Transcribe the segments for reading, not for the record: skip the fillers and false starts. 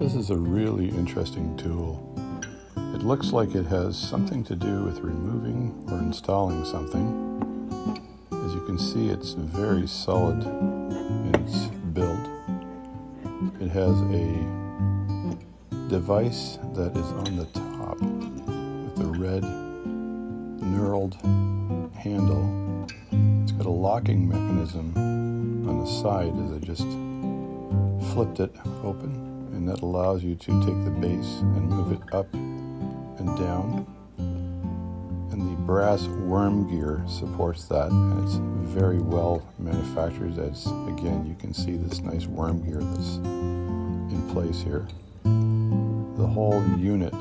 This is a really interesting tool. It looks like it has something to do with removing or installing something. As you can see, it's very solid in its build. It has a device that is on the top with a red knurled handle. It's got a locking mechanism on the side as I just flipped it open, and that allows you to take the base and move it up and down. And the brass worm gear supports that, and it's very well manufactured. As again, you can see this nice worm gear that's in place here. The whole unit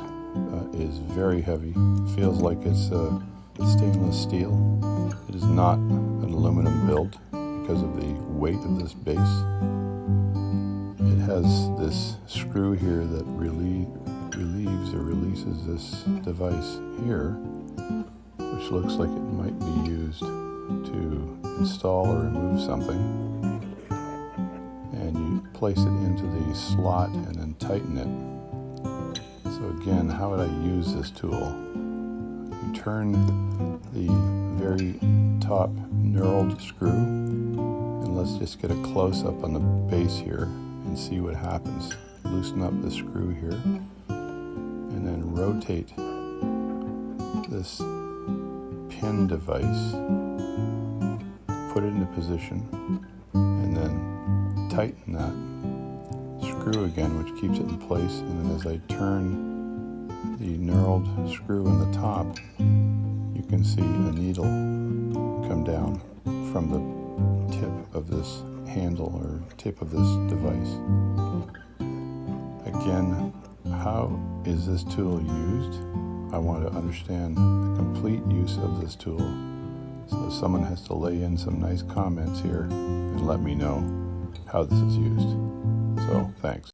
is very heavy. It feels like it's stainless steel. It is not an aluminum build because of the weight of this base. It has this screw here that relieves or releases this device here, which looks like it might be used to install or remove something. And you place it into the slot and then tighten it. So again, how would I use this tool? You turn the very top knurled screw, and let's just get a close-up on the base here and see what happens. Loosen up the screw here, and then rotate this pin device, put it into position, and then tighten that screw again, which keeps it in place. And then as I turn the knurled screw in the top, you can see a needle come down from the tip of this handle or tip of this device. Again, how is this tool used? I want to understand the complete use of this tool. So someone has to lay in some nice comments here and let me know how this is used. So, thanks.